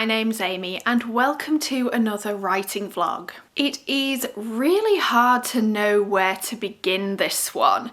name's Amy and welcome to another writing vlog. It is really hard to know where to begin this one.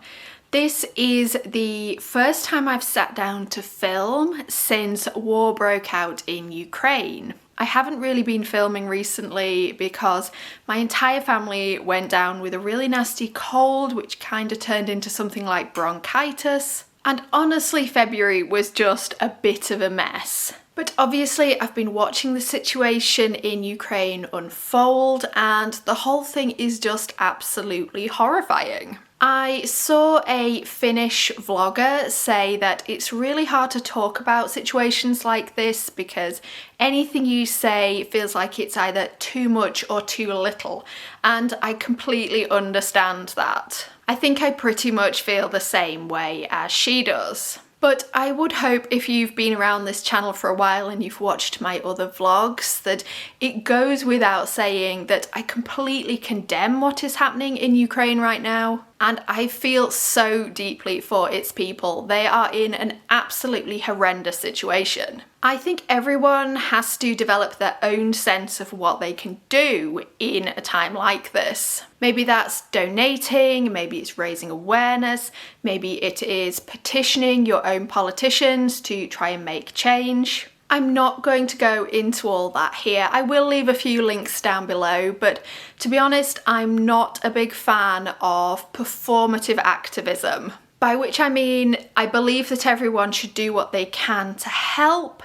This is the first time I've sat down to film since war broke out in Ukraine. I haven't really been filming recently because my entire family went down with a really nasty cold, which kind of turned into something like bronchitis. And honestly, February was just a bit of a mess. But obviously I've been watching the situation in Ukraine unfold and the whole thing is just absolutely horrifying. I saw a Finnish vlogger say that it's really hard to talk about situations like this because anything you say feels like it's either too much or too little, and I completely understand that. I think I pretty much feel the same way as she does. But I would hope if you've been around this channel for a while and you've watched my other vlogs that it goes without saying that I completely condemn what is happening in Ukraine right now. And I feel so deeply for its people. They are in an absolutely horrendous situation. I think everyone has to develop their own sense of what they can do in a time like this. Maybe that's donating, maybe it's raising awareness, maybe it is petitioning your own politicians to try and make change. I'm not going to go into all that here. I will leave a few links down below, but to be honest, I'm not a big fan of performative activism. By which I mean, I believe that everyone should do what they can to help,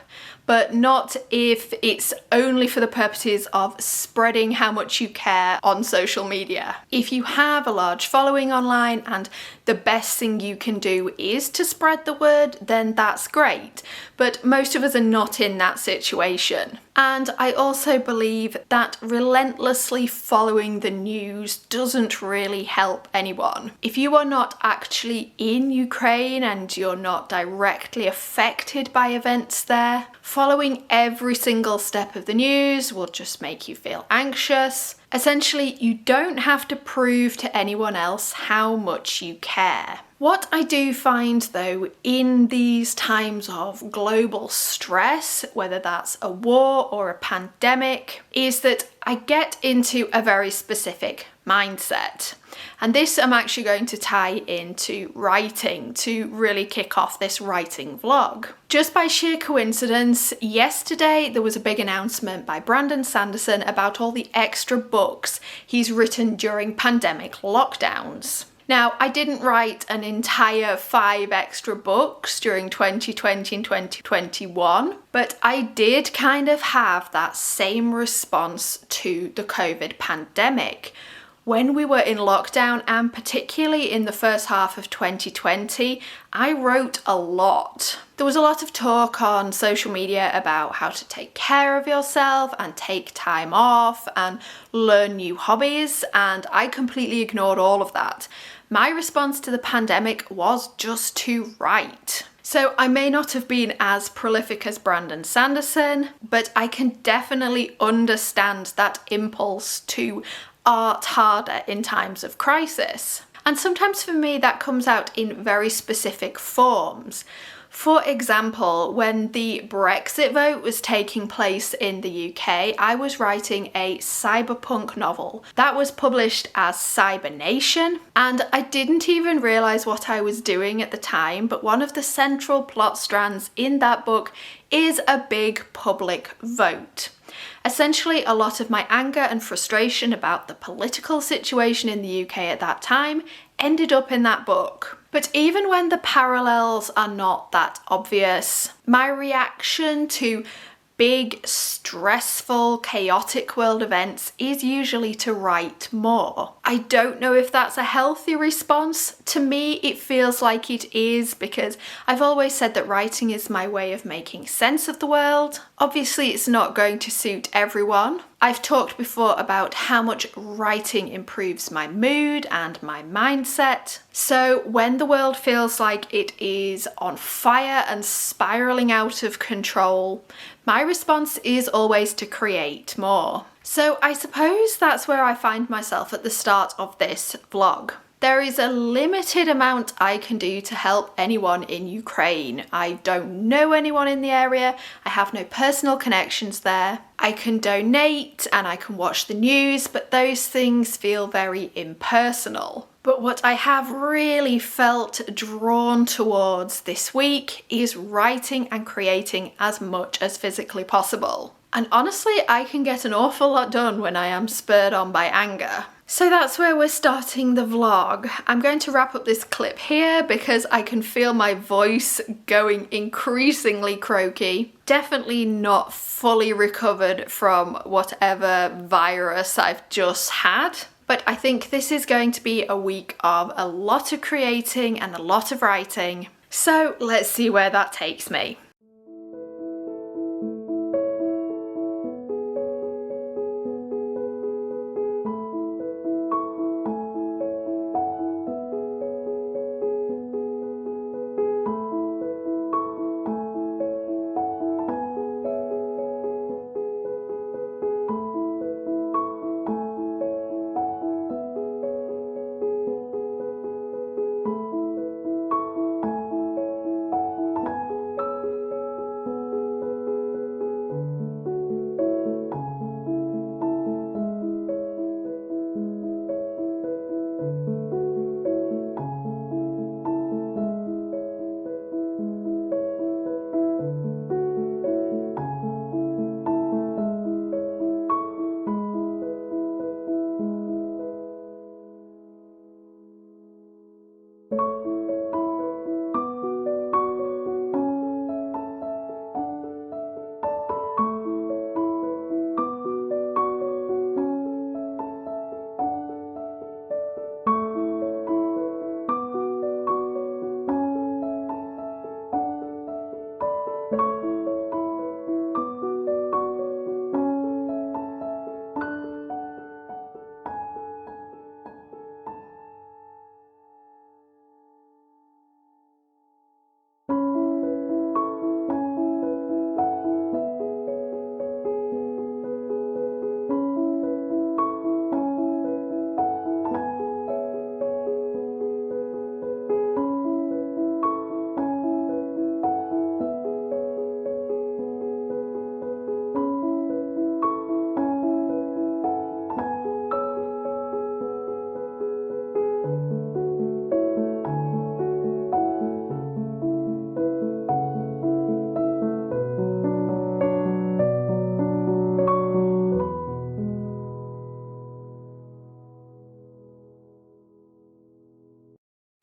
but not if it's only for the purposes of spreading how much you care on social media. If you have a large following online and the best thing you can do is to spread the word, then that's great. But most of us are not in that situation. And I also believe that relentlessly following the news doesn't really help anyone. If you are not actually in Ukraine and you're not directly affected by events there, following every single step of the news will just make you feel anxious. Essentially, you don't have to prove to anyone else how much you care. What I do find though in these times of global stress, whether that's a war or a pandemic, is that I get into a very specific mindset. And this I'm actually going to tie into writing to really kick off this writing vlog. Just by sheer coincidence, yesterday there was a big announcement by Brandon Sanderson about all the extra books he's written during pandemic lockdowns. Now, I didn't write an entire 5 extra books during 2020 and 2021, but I did kind of have that same response to the COVID pandemic. When we were in lockdown, and particularly in the first half of 2020, I wrote a lot. There was a lot of talk on social media about how to take care of yourself and take time off and learn new hobbies, and I completely ignored all of that. My response to the pandemic was just to write. So I may not have been as prolific as Brandon Sanderson, but I can definitely understand that impulse to art harder in times of crisis. And sometimes for me that comes out in very specific forms. For example, when the Brexit vote was taking place in the UK, I was writing a cyberpunk novel that was published as Cybernation, and I didn't even realise what I was doing at the time, but one of the central plot strands in that book is a big public vote. Essentially, a lot of my anger and frustration about the political situation in the UK at that time ended up in that book. But even when the parallels are not that obvious, my reaction to big, stressful, chaotic world events is usually to write more. I don't know if that's a healthy response. To me, it feels like it is because I've always said that writing is my way of making sense of the world. Obviously, it's not going to suit everyone. I've talked before about how much writing improves my mood and my mindset. So when the world feels like it is on fire and spiraling out of control, my response is always to create more. So I suppose that's where I find myself at the start of this vlog. There is a limited amount I can do to help anyone in Ukraine. I don't know anyone in the area. I have no personal connections there. I can donate and I can watch the news, but those things feel very impersonal. But what I have really felt drawn towards this week is writing and creating as much as physically possible. And honestly, I can get an awful lot done when I am spurred on by anger. So that's where we're starting the vlog. I'm going to wrap up this clip here because I can feel my voice going increasingly croaky. Definitely not fully recovered from whatever virus I've just had. But I think this is going to be a week of a lot of creating and a lot of writing. So let's see where that takes me.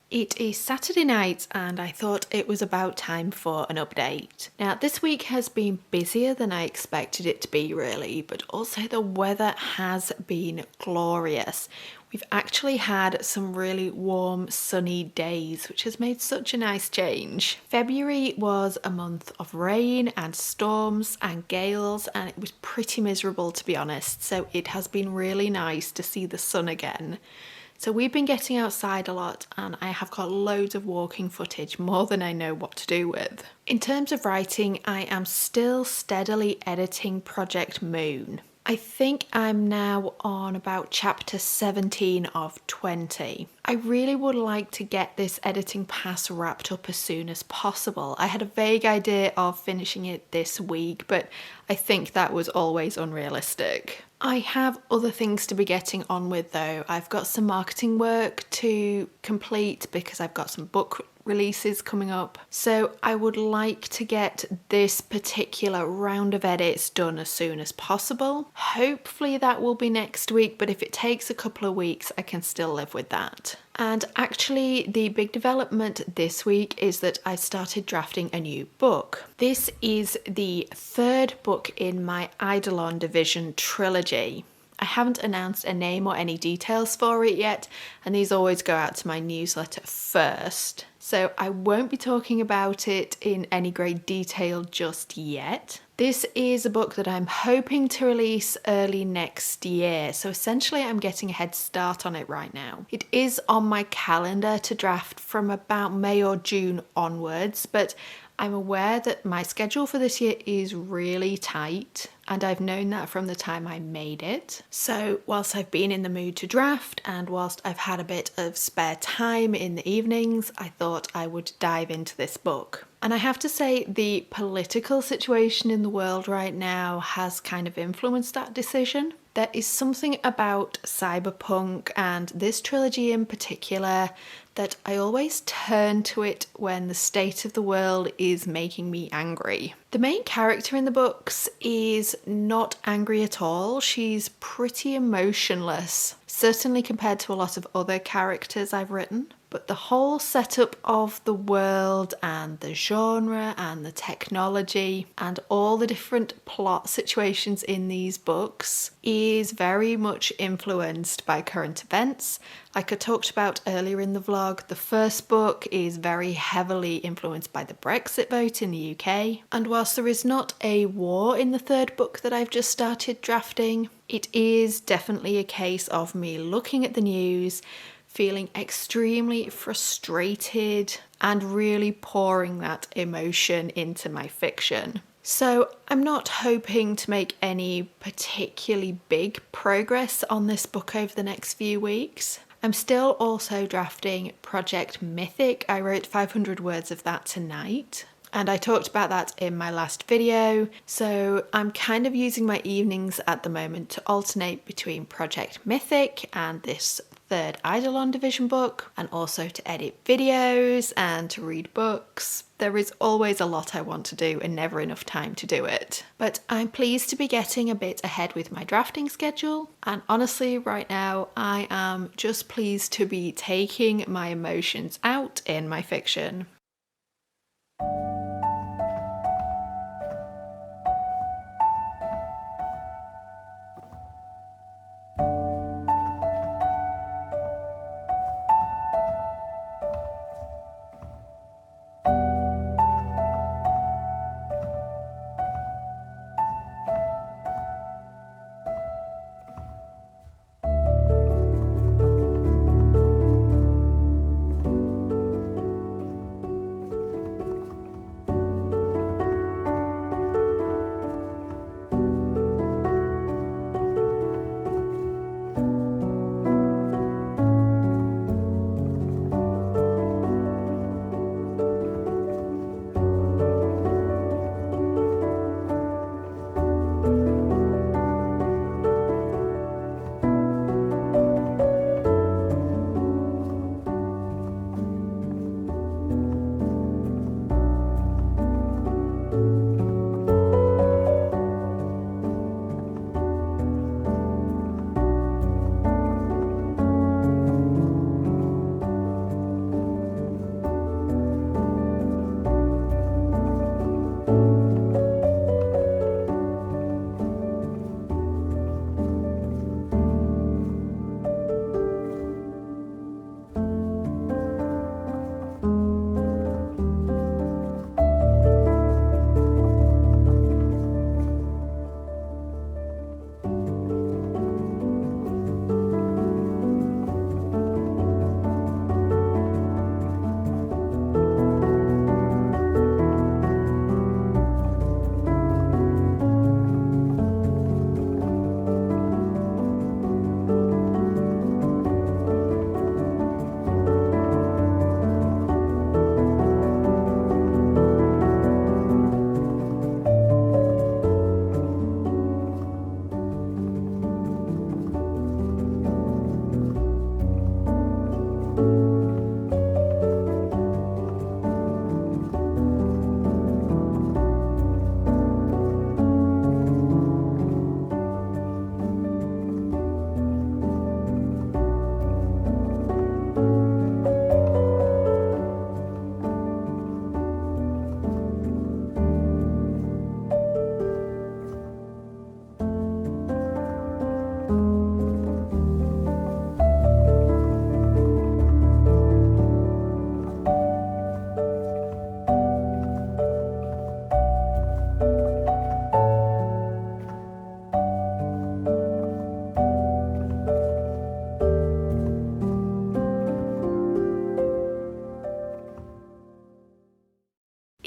It is Saturday night and I thought it was about time for an update. Now this week has been busier than I expected it to be really, but also the weather has been glorious. We've actually had some really warm sunny days, which has made such a nice change. February was a month of rain and storms and gales and it was pretty miserable to be honest, so it has been really nice to see the sun again. So we've been getting outside a lot and I have got loads of walking footage, more than I know what to do with. In terms of writing, I am still steadily editing Project Moon. I think I'm now on about chapter 17 of 20. I really would like to get this editing pass wrapped up as soon as possible. I had a vague idea of finishing it this week, but I think that was always unrealistic. I have other things to be getting on with though. I've got some marketing work to complete because I've got some book releases coming up. So I would like to get this particular round of edits done as soon as possible. Hopefully that will be next week, but if it takes a couple of weeks, I can still live with that. And actually the big development this week is that I started drafting a new book. This is the third book in my Eidolon Division trilogy. I haven't announced a name or any details for it yet, and these always go out to my newsletter first. So I won't be talking about it in any great detail just yet. This is a book that I'm hoping to release early next year, so essentially I'm getting a head start on it right now. It is on my calendar to draft from about May or June onwards, but I'm aware that my schedule for this year is really tight. and I've known that from the time I made it. So whilst I've been in the mood to draft and whilst I've had a bit of spare time in the evenings, I thought I would dive into this book. And I have to say, the political situation in the world right now has kind of influenced that decision. There is something about cyberpunk and this trilogy in particular that I always turn to it when the state of the world is making me angry. The main character in the books is not angry at all. She's pretty emotionless, certainly compared to a lot of other characters I've written. But the whole setup of the world and the genre and the technology and all the different plot situations in these books is very much influenced by current events. Like I talked about earlier in the vlog, the first book is very heavily influenced by the Brexit vote in the UK. And whilst there is not a war in the third book that I've just started drafting, it is definitely a case of me looking at the news, feeling extremely frustrated and really pouring that emotion into my fiction. So I'm not hoping to make any particularly big progress on this book over the next few weeks. I'm still also drafting Project Mythic. I wrote 500 words of that tonight, and I talked about that in my last video. So I'm kind of using my evenings at the moment to alternate between Project Mythic and this third Eidolon Division book, and also to edit videos and to read books. There is always a lot I want to do and never enough time to do it. But I'm pleased to be getting a bit ahead with my drafting schedule, and honestly right now I am just pleased to be taking my emotions out in my fiction.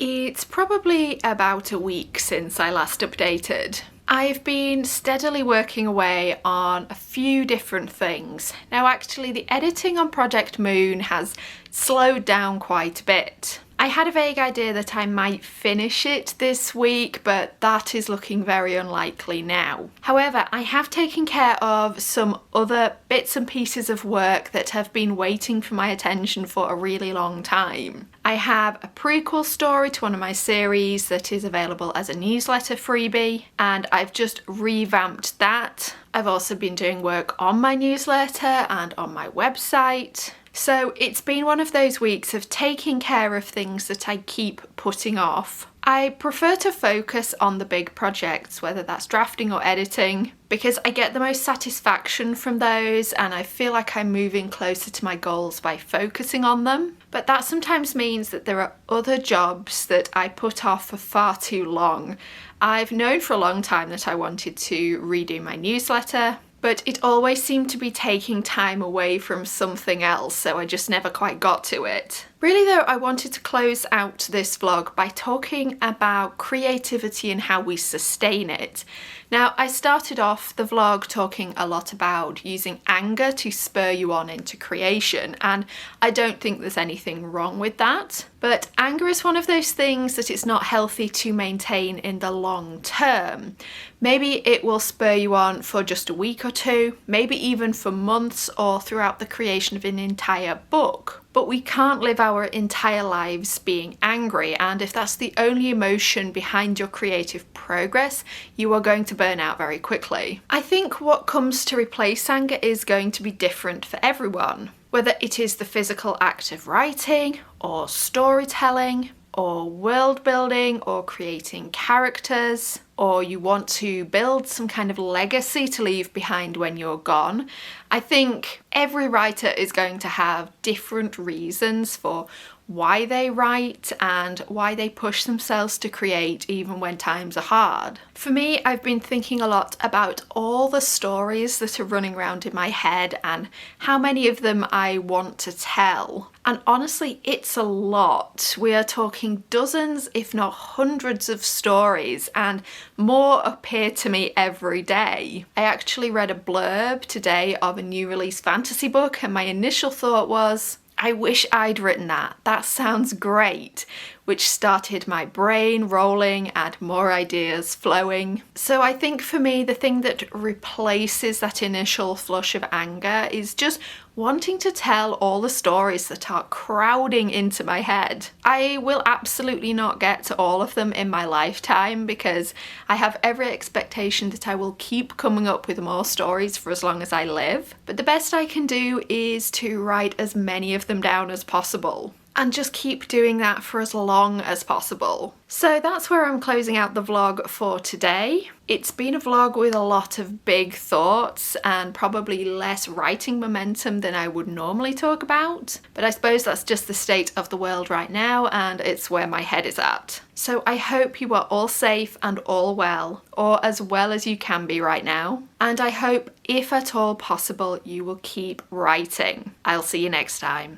It's probably about a week since I last updated. I've been steadily working away on a few different things. Now actually the editing on Project Moon has slowed down quite a bit. I had a vague idea that I might finish it this week, but that is looking very unlikely now. However, I have taken care of some other bits and pieces of work that have been waiting for my attention for a really long time. I have a prequel story to one of my series that is available as a newsletter freebie, and I've just revamped that. I've also been doing work on my newsletter and on my website. So it's been one of those weeks of taking care of things that I keep putting off. I prefer to focus on the big projects, whether that's drafting or editing, because I get the most satisfaction from those and I feel like I'm moving closer to my goals by focusing on them. But that sometimes means that there are other jobs that I put off for far too long. I've known for a long time that I wanted to redo my newsletter, but it always seemed to be taking time away from something else, so I just never quite got to it. Really though, I wanted to close out this vlog by talking about creativity and how we sustain it. Now, I started off the vlog talking a lot about using anger to spur you on into creation, and I don't think there's anything wrong with that. But anger is one of those things that it's not healthy to maintain in the long term. Maybe it will spur you on for just a week or two, maybe even for months or throughout the creation of an entire book. But we can't live our entire lives being angry, and if that's the only emotion behind your creative progress, you are going to burn out very quickly. I think what comes to replace anger is going to be different for everyone. Whether it is the physical act of writing, or storytelling, or world building, or creating characters, or you want to build some kind of legacy to leave behind when you're gone. I think every writer is going to have different reasons for why they write and why they push themselves to create even when times are hard. For me, I've been thinking a lot about all the stories that are running around in my head and how many of them I want to tell. And honestly, it's a lot. We are talking dozens, if not hundreds of stories, and more appear to me every day. I actually read a blurb today of a new release fantasy book, and my initial thought was, I wish I'd written that. That sounds great, which started my brain rolling and more ideas flowing. So I think for me, the thing that replaces that initial flush of anger is just wanting to tell all the stories that are crowding into my head. I will absolutely not get to all of them in my lifetime because I have every expectation that I will keep coming up with more stories for as long as I live. But the best I can do is to write as many of them down as possible, and just keep doing that for as long as possible. So that's where I'm closing out the vlog for today. It's been a vlog with a lot of big thoughts and probably less writing momentum than I would normally talk about, but I suppose that's just the state of the world right now and it's where my head is at. So I hope you are all safe and all well, or as well as you can be right now. And I hope, if at all possible, you will keep writing. I'll see you next time.